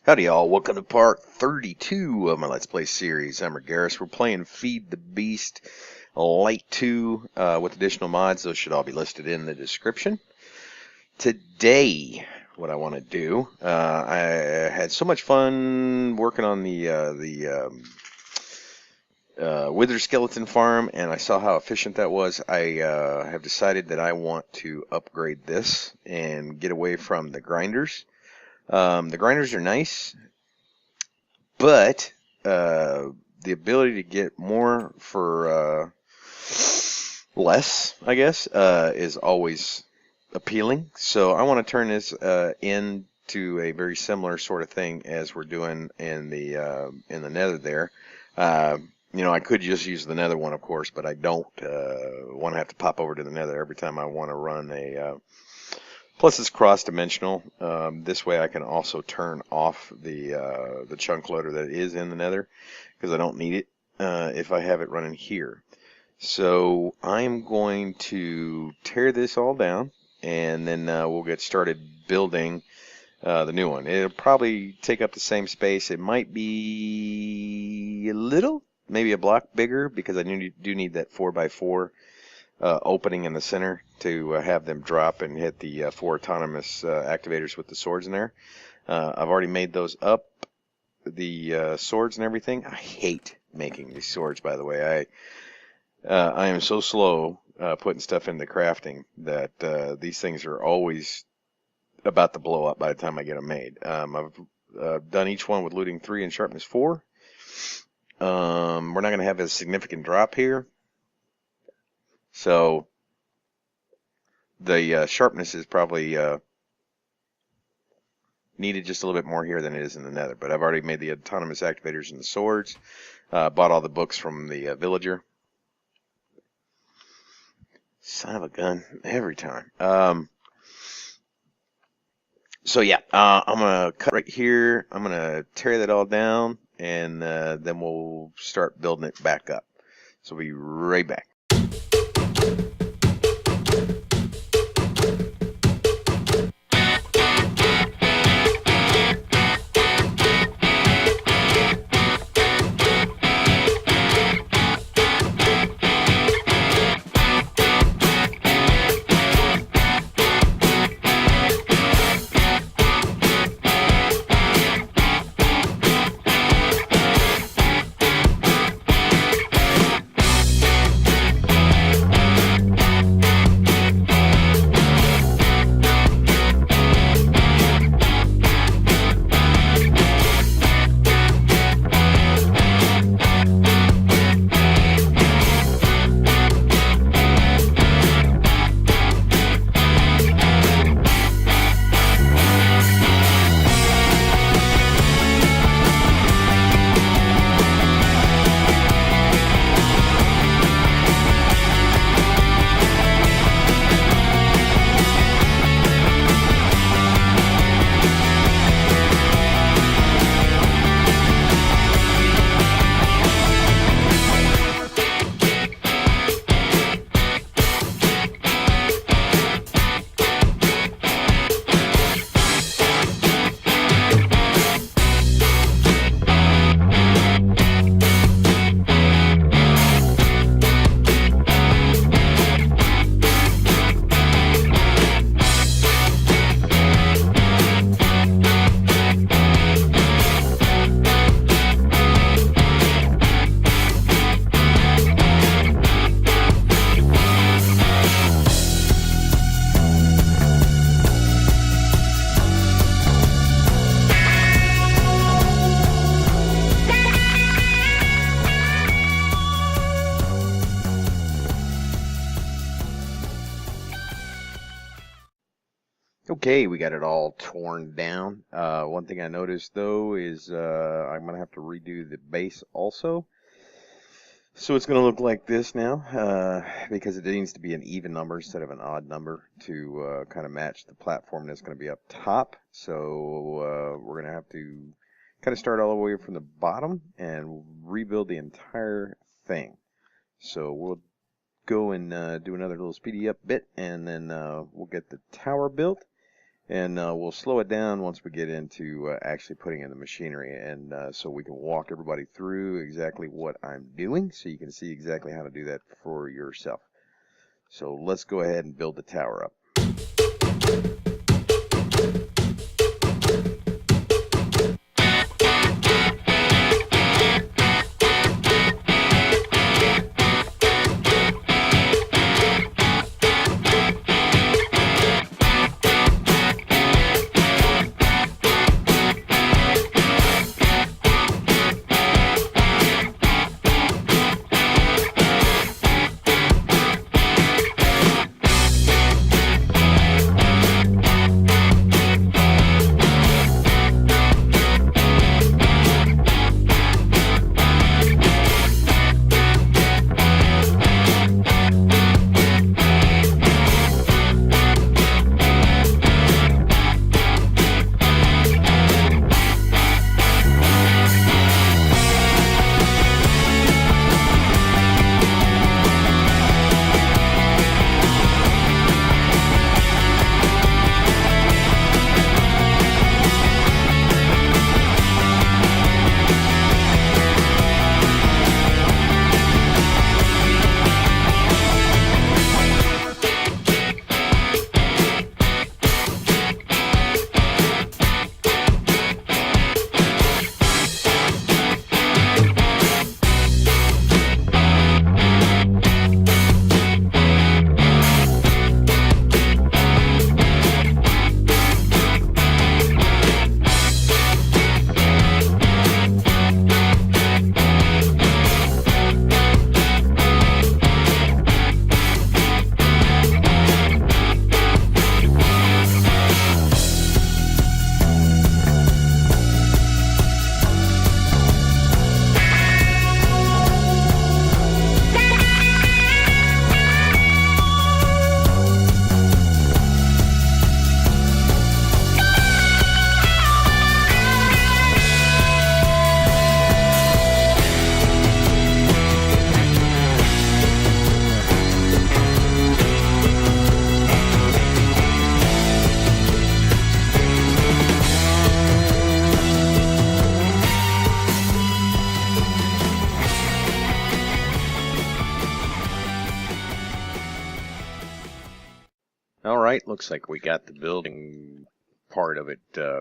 Howdy y'all, welcome to part 32 of my Let's Play series. I'm Ragaras. We're playing Feed the Beast Lite 2 with additional mods. Those should all be listed in the description. Today, what I want to do, I had so much fun working on the Wither Skeleton farm, and I saw how efficient that was. I have decided that I want to upgrade this and get away from the grinders. The grinders are nice, but the ability to get more for less, I guess, is always appealing. So I want to turn this into a very similar sort of thing as we're doing in the Nether there. You know, I could just use the Nether one, of course, but I don't want to have to pop over to the Nether every time I want to run a. Plus, it's cross-dimensional. This way, I can also turn off the chunk loader that is in the Nether, because I don't need it if I have it running here. So I'm going to tear this all down, and then we'll get started building the new one. It'll probably take up the same space. It might be a little, maybe a block bigger, because I do need that 4x4. Opening in the center to have them drop and hit the 4 autonomous activators with the swords in there. I've already made those up, the swords and everything. I hate making these swords, by the way. I am so slow putting stuff into crafting that these things are always about to blow up by the time I get them made. I've done each one with looting 3 and sharpness 4. We're not going to have a significant drop here. So the sharpness is probably needed just a little bit more here than it is in the Nether. But I've already made the autonomous activators and the swords. Bought all the books from the villager. Son of a gun, every time. So yeah, I'm going to cut right here. I'm going to tear that all down, and then we'll start building it back up. So we'll be right back. Okay, we got it all torn down. One thing I noticed though is I'm gonna have to redo the base also. So it's gonna look like this now because it needs to be an even number instead of an odd number to kind of match the platform that's gonna be up top. So we're gonna have to kind of start all the way from the bottom and rebuild the entire thing. So we'll go and do another little speedy up bit, and then we'll get the tower built. And we'll slow it down once we get into actually putting in the machinery, and so we can walk everybody through exactly what I'm doing, so you can see exactly how to do that for yourself. So let's go ahead and build the tower up. Alright, looks like we got the building part of it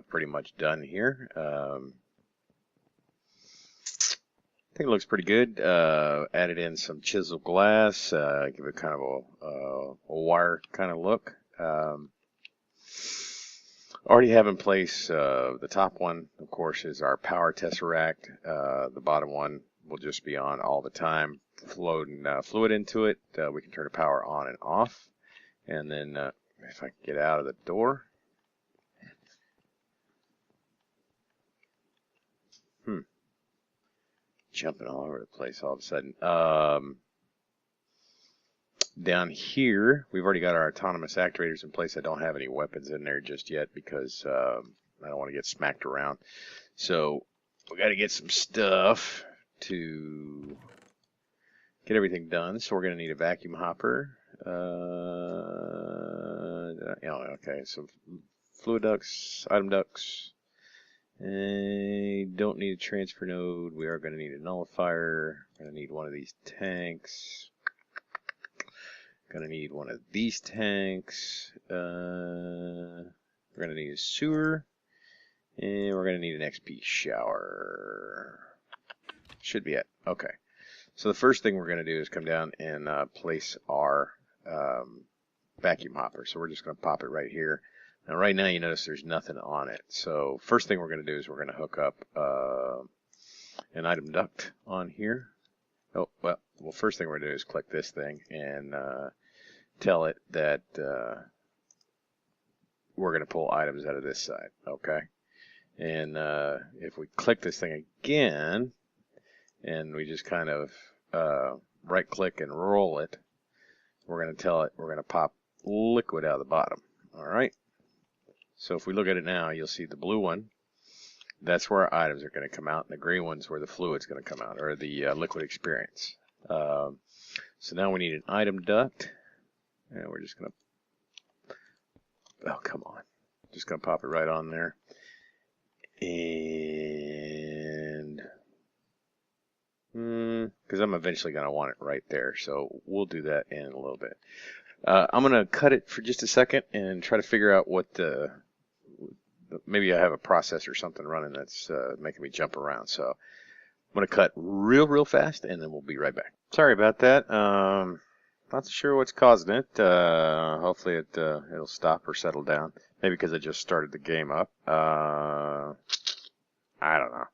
pretty much done here. I think it looks pretty good. Added in some chisel glass, give it kind of a wire kind of look. Already have in place the top one, of course, is our power tesseract. The bottom one will just be on all the time. Floating fluid into it, we can turn the power on and off. And then if I can get out of the door. Jumping all over the place all of a sudden. Down here, we've already got our autonomous actuators in place. I don't have any weapons in there just yet because I don't want to get smacked around. So we got to get some stuff to get everything done. So we're going to need a vacuum hopper. Okay, so fluid ducts, item ducts. Don't need a transfer node. We are going to need a nullifier. Going to need one of these tanks. Going to need one of these tanks. We're going to need a sewer. And we're going to need an XP shower. Should be it. Okay. So the first thing we're going to do is come down and place our vacuum hopper. So we're just going to pop it right here. Now right now you notice there's nothing on it. So first thing we're going to do is we're going to hook up an item duct on here. Oh, well, first thing we're going to do is click this thing and tell it that we're going to pull items out of this side. Okay. And if we click this thing again and we just kind of right click and roll it, we're going to tell it we're going to pop liquid out of the bottom. All right. So if we look at it now, you'll see the blue one. That's where our items are going to come out, and the green one's where the fluid's going to come out, or the liquid experience. So now we need an item duct, and we're just going to. Oh, come on! Just going to pop it right on there. And because I'm eventually going to want it right there, so we'll do that in a little bit. I'm going to cut it for just a second and try to figure out what maybe I have a process or something running that's making me jump around. So I'm going to cut real fast, and then we'll be right back. Sorry about that. Not sure what's causing it. Hopefully it'll stop or settle down. Maybe because I just started the game up. I don't know.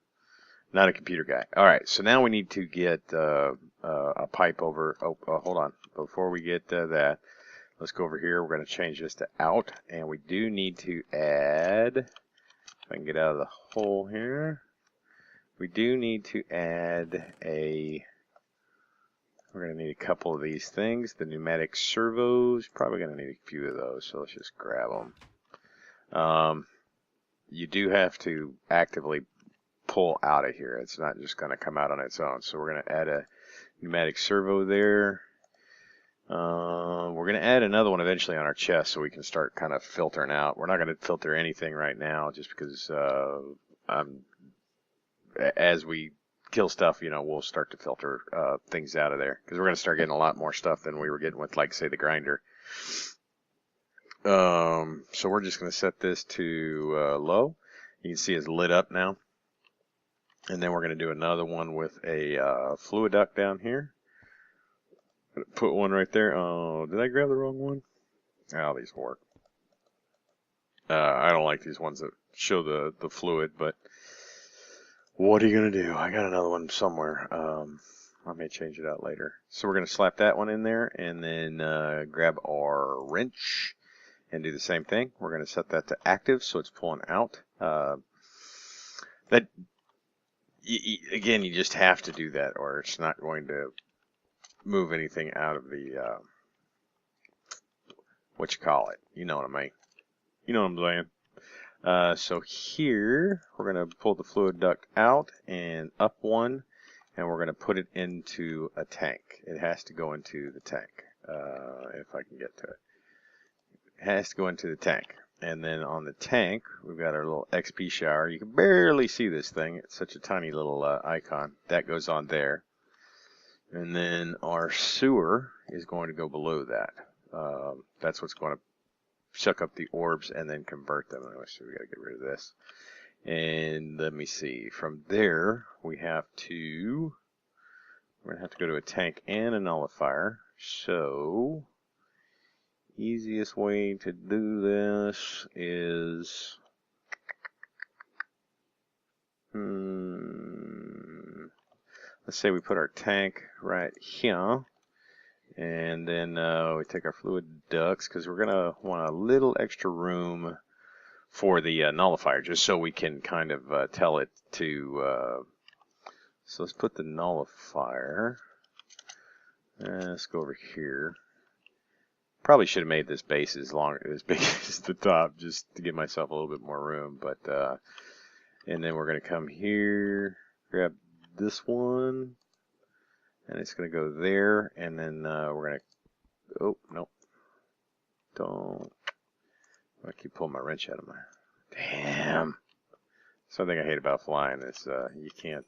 Not a computer guy. All right, so now we need to get a pipe over. Hold on. Before we get that, let's go over here. We're going to change this to out, and we do need to add, if I can get out of the hole here, we do need to add we're going to need a couple of these things. The pneumatic servos, probably going to need a few of those, so let's just grab them. You do have to actively pull out of here. It's not just going to come out on its own. So we're going to add a pneumatic servo there. We're going to add another one eventually on our chest so we can start kind of filtering out. We're not going to filter anything right now just because as we kill stuff, we'll start to filter things out of there because we're going to start getting a lot more stuff than we were getting with, like, say, the grinder. So we're just going to set this to low. You can see it's lit up now. And then we're going to do another one with a fluid duct down here. Put one right there. Oh, did I grab the wrong one? Oh, these work. I don't like these ones that show the fluid, but what are you going to do? I got another one somewhere. I may change it out later. So we're going to slap that one in there and then grab our wrench and do the same thing. We're going to set that to active so it's pulling out. Again, you just have to do that or it's not going to move anything out of the, what you call it. You know what I mean. You know what I'm saying. So here, we're going to pull the fluid duct out and up one, and we're going to put it into a tank. It has to go into the tank, if I can get to it. It has to go into the tank. And then on the tank, we've got our little XP shower. You can barely see this thing. It's such a tiny little icon. That goes on there. And then our sewer is going to go below that. That's what's going to suck up the orbs and then convert them. So we got to get rid of this. And let me see. From there, we're going to have to go to a tank and a nullifier. So easiest way to do this is let's say we put our tank right here. And then we take our fluid ducts because we're going to want a little extra room for the nullifier just so we can kind of tell it to... so let's put the nullifier. Let's go over here. Probably should have made this base as big as the top just to give myself a little bit more room. But and then we're going to come here, grab this one. And it's going to go there, and then we're going to, oh, no, don't, I keep pulling my wrench out of my, damn. Something I hate about flying is you can't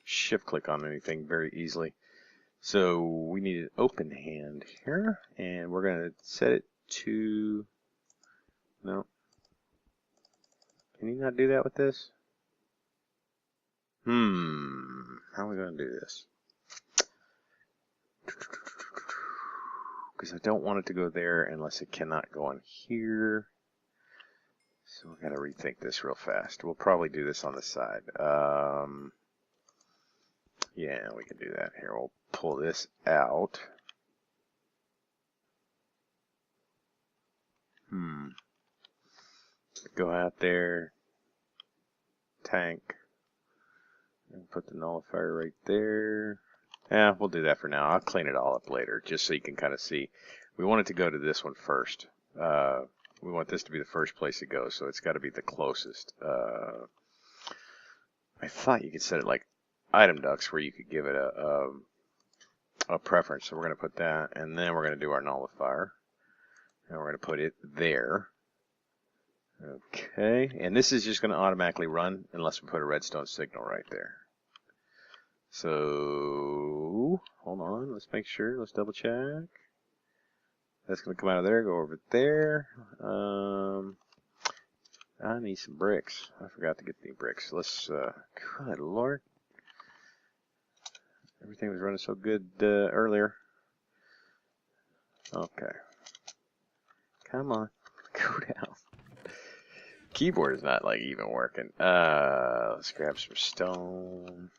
shift click on anything very easily. So we need an open hand here, and we're going to set it to, no, can you not do that with this? How are we going to do this? Because I don't want it to go there unless it cannot go on here. So we've got to rethink this real fast. We'll probably do this on the side. Yeah, we can do that. Here, we'll pull this out. Go out there. Tank. And put the nullifier right there. Yeah, we'll do that for now. I'll clean it all up later, just so you can kind of see. We want it to go to this one first. We want this to be the first place it goes, so it's got to be the closest. I thought you could set it like item ducts, where you could give it a preference. So we're going to put that, and then we're going to do our nullifier. And we're going to put it there. Okay, and this is just going to automatically run unless we put a redstone signal right there. So, hold on, let's make sure, let's double check. That's going to come out of there, go over there. I need some bricks. I forgot to get the bricks. Let's, good lord. Everything was running so good earlier. Okay. Come on, go down. Keyboard is not like even working. Let's grab some stone.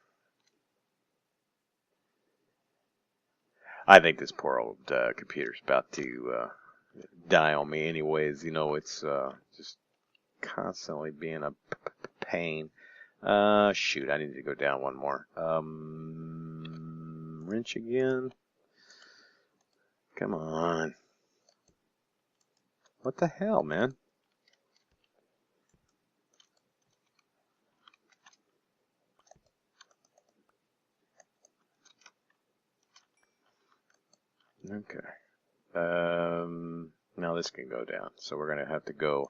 I think this poor old computer's about to die on me anyways. You know, it's just constantly being a pain. Shoot, I need to go down one more. Wrench again. Come on. What the hell, man? Okay. Now this can go down. So we're going to have to go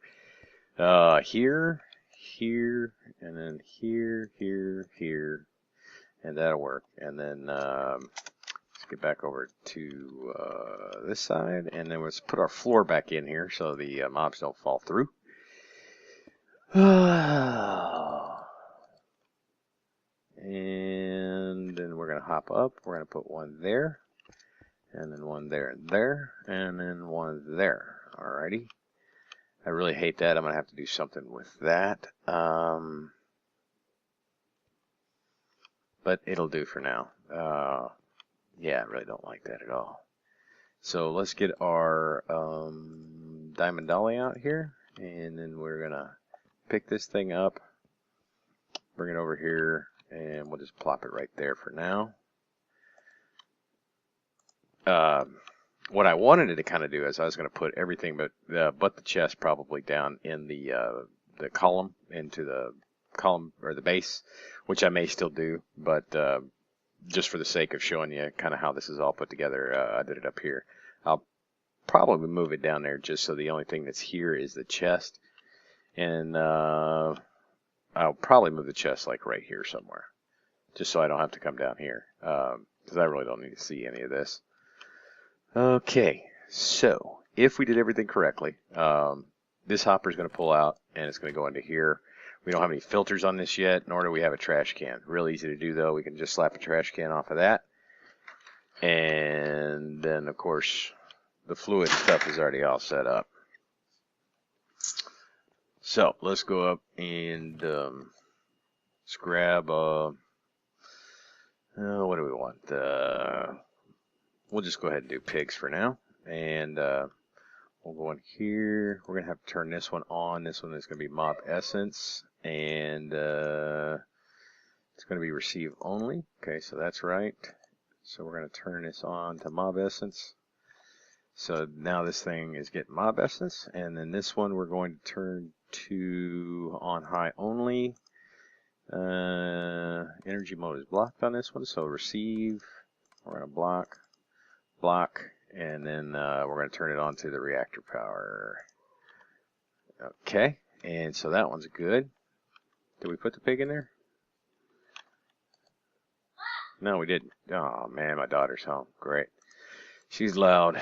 here, here, and then here, here, here. And that'll work. And then let's get back over to this side. And then let's put our floor back in here so the mobs don't fall through. And then we're going to hop up. We're going to put one there. And then one there and there. And then one there. Alrighty. I really hate that. I'm going to have to do something with that. But it'll do for now. Yeah, I really don't like that at all. So let's get our diamond dolly out here. And then we're going to pick this thing up. Bring it over here. And we'll just plop it right there for now. What I wanted it to kind of do is I was going to put everything but the chest probably down in the column, into the column or the base, which I may still do, but just for the sake of showing you kind of how this is all put together, I did it up here. I'll probably move it down there just so the only thing that's here is the chest, and I'll probably move the chest like right here somewhere, just so I don't have to come down here, because I really don't need to see any of this. Okay, so if we did everything correctly, this hopper is going to pull out and it's going to go into here. We don't have any filters on this yet, nor do we have a trash can. Real easy to do though. We can just slap a trash can off of that. And then of course the fluid stuff is already all set up. So let's go up and let's grab, what do we want? We'll just go ahead and do pigs for now. And we'll go in here. We're going to have to turn this one on. This one is going to be mob essence. And it's going to be receive only. Okay, so that's right. So we're going to turn this on to mob essence. So now this thing is getting mob essence. And then this one we're going to turn to on high only. Energy mode is blocked on this one. So receive. We're going to block. And then we're going to turn it on to the reactor power. Okay, and so that one's good. Did we put the pig in there? No, we didn't. Oh man, my daughter's home. Great. She's loud.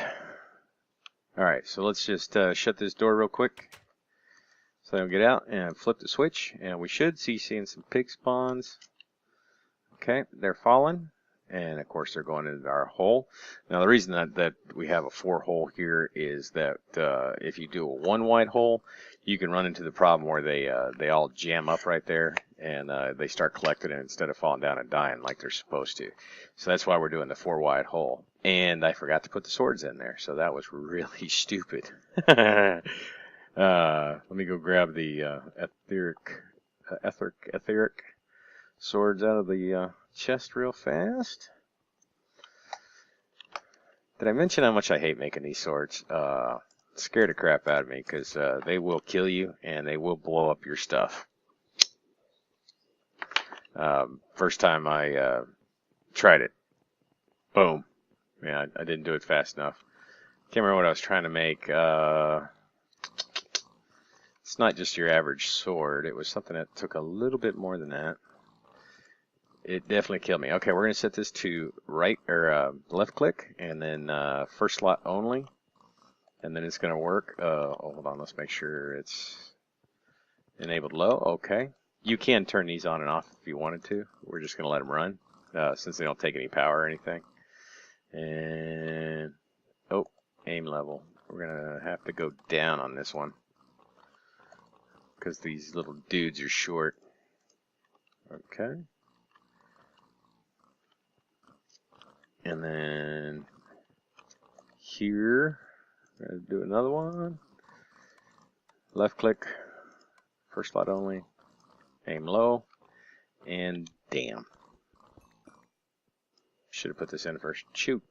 Alright, so let's just shut this door real quick so they don't get out, and flip the switch, and we should see seeing some pig spawns. Okay, they're falling. And of course they're going into our hole. Now the reason that we have a 4 hole here is that if you do a 1 wide hole, you can run into the problem where they all jam up right there and they start collecting it instead of falling down and dying like they're supposed to. So that's why we're doing the 4 wide hole. And I forgot to put the swords in there, so that was really stupid. Let me go grab the etheric swords out of the chest real fast. Did I mention how much I hate making these swords? It scared the crap out of me because they will kill you and they will blow up your stuff. First time I tried it, boom. Yeah, I didn't do it fast enough. Can't remember what I was trying to make. It's not just your average sword. It was something that took a little bit more than that. It definitely killed me. Okay, we're going to set this to right or left click and then first slot only. And then it's going to work. Hold on, let's make sure it's enabled low. Okay. You can turn these on and off if you wanted to. We're just going to let them run since they don't take any power or anything. And, oh, aim level. We're going to have to go down on this one because these little dudes are short. Okay. And then here, we're going to do another one. Left click, first slot only, aim low, and damn. Should have put this in first. Shoot.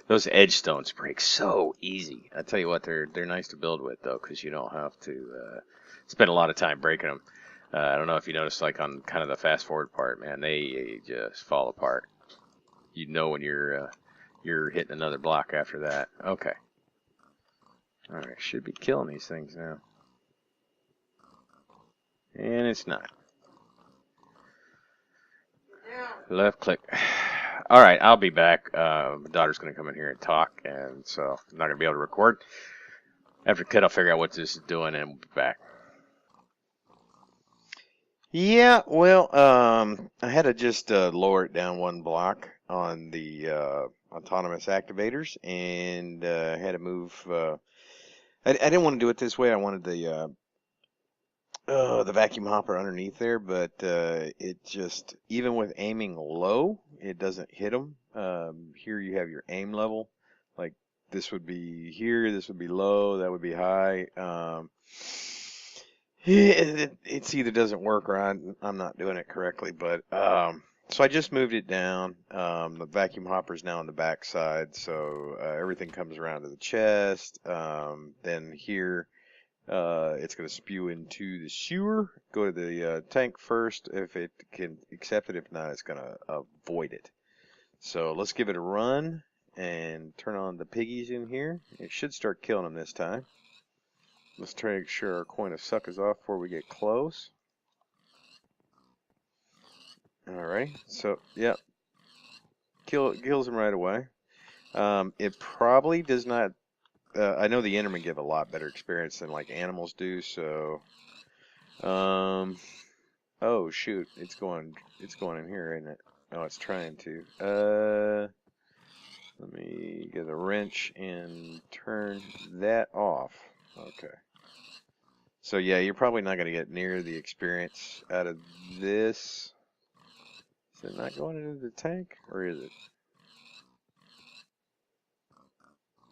Those edge stones break so easy. I tell you what, they're nice to build with though, because you don't have to spend a lot of time breaking them. I don't know if you noticed, like on kind of the fast forward part, man, they just fall apart. You know when you're hitting another block after that. Okay. All right, should be killing these things now, and it's not. Left click. All right, I'll be back. My daughter's going to come in here and talk, and so I'm not going to be able to record. After cut, I'll figure out what this is doing, and we'll be back. Yeah, well, I had to just lower it down one block on the autonomous activators, and had to move. I didn't want to do it this way. I wanted the vacuum hopper underneath there, but it just, even with aiming low, it doesn't hit them. Here you have your aim level. Like this would be here, this would be low, that would be high. It's either doesn't work or I'm not doing it correctly, but so I just moved it down. The vacuum hopper is now on the back side, so everything comes around to the chest. Then here, it's going to spew into the sewer. Go to the tank first if it can accept it. If not, it's going to avoid it. So let's give it a run and turn on the piggies in here. It should start killing them this time. Let's try to make sure our coin of suck is off before we get close. Alright, so, yeah. Kills them right away. It probably does not... I know the Endermen give a lot better experience than, like, animals do, so... oh, shoot. It's going in here, isn't it? Oh, it's trying to. Let me get a wrench and turn that off. Okay. So yeah, you're probably not going to get near the experience out of this. Is it not going into the tank, or is it?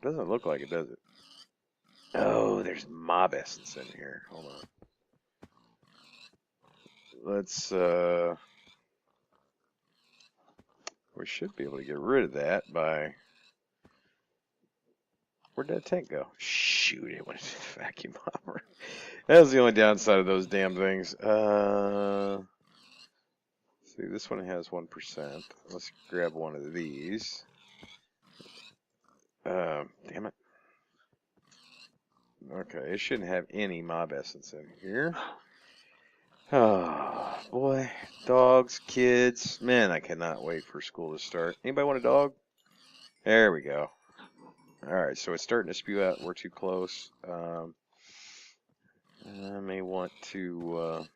Doesn't look like it, does it? Oh, there's mob essence in here. Hold on. Let's, we should be able to get rid of that by... Where'd that tank go? Shoot, it went to the vacuum hopper. That was the only downside of those damn things. See, this one has 1%. Let's grab one of these. Damn it. Okay, it shouldn't have any mob essence in here. Oh, boy. Dogs, kids. Man, I cannot wait for school to start. Anybody want a dog? There we go. Alright, so it's starting to spew out. We're too close. I may want to...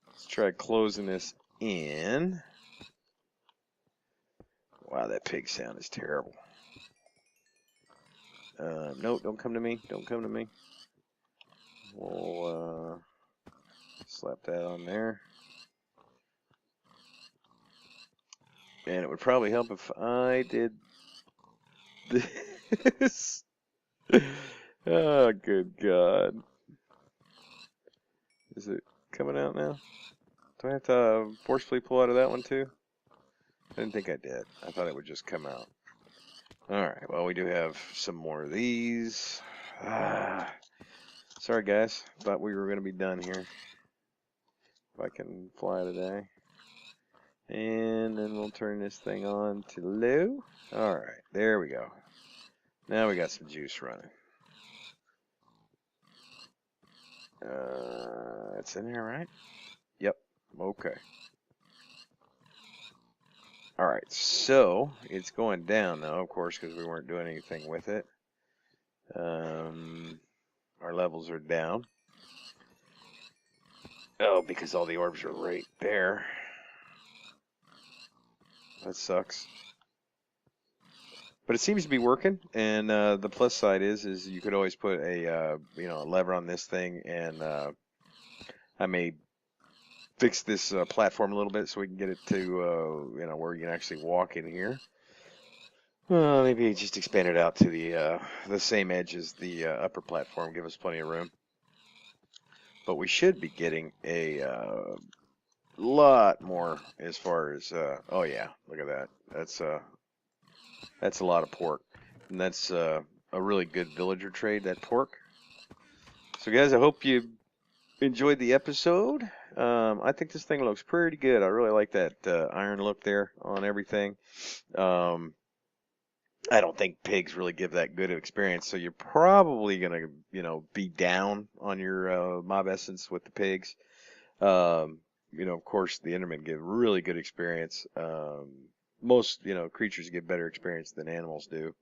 let's try closing this in. Wow, that pig sound is terrible. No, don't come to me. Don't come to me. We'll slap that on there. And it would probably help if I did this. Oh, good God. Is it coming out now? Do I have to forcefully pull out of that one too? I didn't think I did. I thought it would just come out. Alright, well, we do have some more of these. Sorry, guys. Thought we were going to be done here. If I can fly today. And then we'll turn this thing on to low. Alright, there we go. Now we got some juice running. It's in here, right? Yep. Okay. Alright, so it's going down now, of course, because we weren't doing anything with it. Our levels are down. Oh, because all the orbs are right there. That sucks. But it seems to be working, and the plus side is you could always put a a lever on this thing, and I may fix this platform a little bit so we can get it to where you can actually walk in here. Maybe just expand it out to the same edge as the upper platform, give us plenty of room. But we should be getting a lot more as far as oh yeah, look at that. That's a lot of pork, and that's a really good villager trade, that pork. So guys, I hope you enjoyed the episode. I think this thing looks pretty good. I really like that iron look there on everything. I don't think pigs really give that good of experience, so you're probably gonna, be down on your mob essence with the pigs. Of course, the Endermen give really good experience. Most, creatures get better experience than animals do.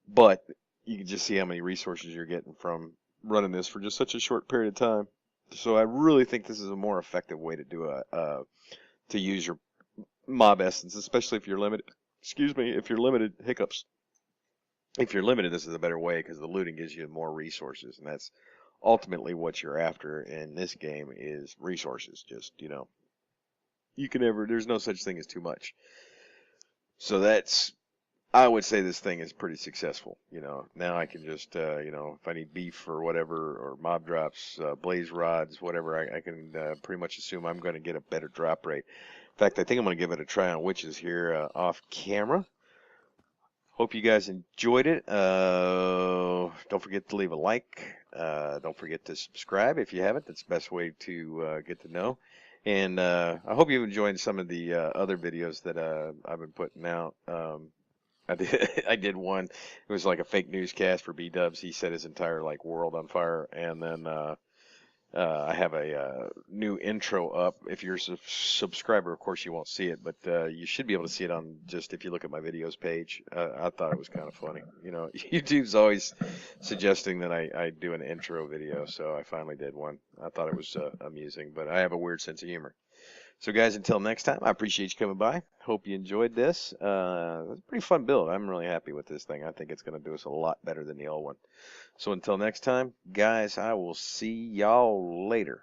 But you can just see how many resources you're getting from running this for just such a short period of time. So I really think this is a more effective way to do to use your mob essence, especially if you're limited. Excuse me, if you're limited, hiccups. If you're limited, this is a better way because the looting gives you more resources, and that's ultimately what you're after in this game is resources. Just, there's no such thing as too much. So I would say this thing is pretty successful. Now I can just, if I need beef or whatever, or mob drops, blaze rods, whatever, I can pretty much assume I'm going to get a better drop rate. In fact, I think I'm going to give it a try on witches here off camera. Hope you guys enjoyed it. Don't forget to leave a like. Don't forget to subscribe if you haven't. That's the best way to get to know. And I hope you've enjoyed some of the other videos that I've been putting out. I did one. It was like a fake newscast for B-dubs. He set his entire world on fire, and then I have a new intro up. If you're a subscriber, of course you won't see it, but you should be able to see it on just if you look at my videos page. I thought it was kind of funny. YouTube's always suggesting that I do an intro video, so I finally did one. I thought it was amusing, but I have a weird sense of humor. So guys, until next time, I appreciate you coming by. Hope you enjoyed this. It was a pretty fun build. I'm really happy with this thing. I think it's going to do us a lot better than the old one. So until next time, guys, I will see y'all later.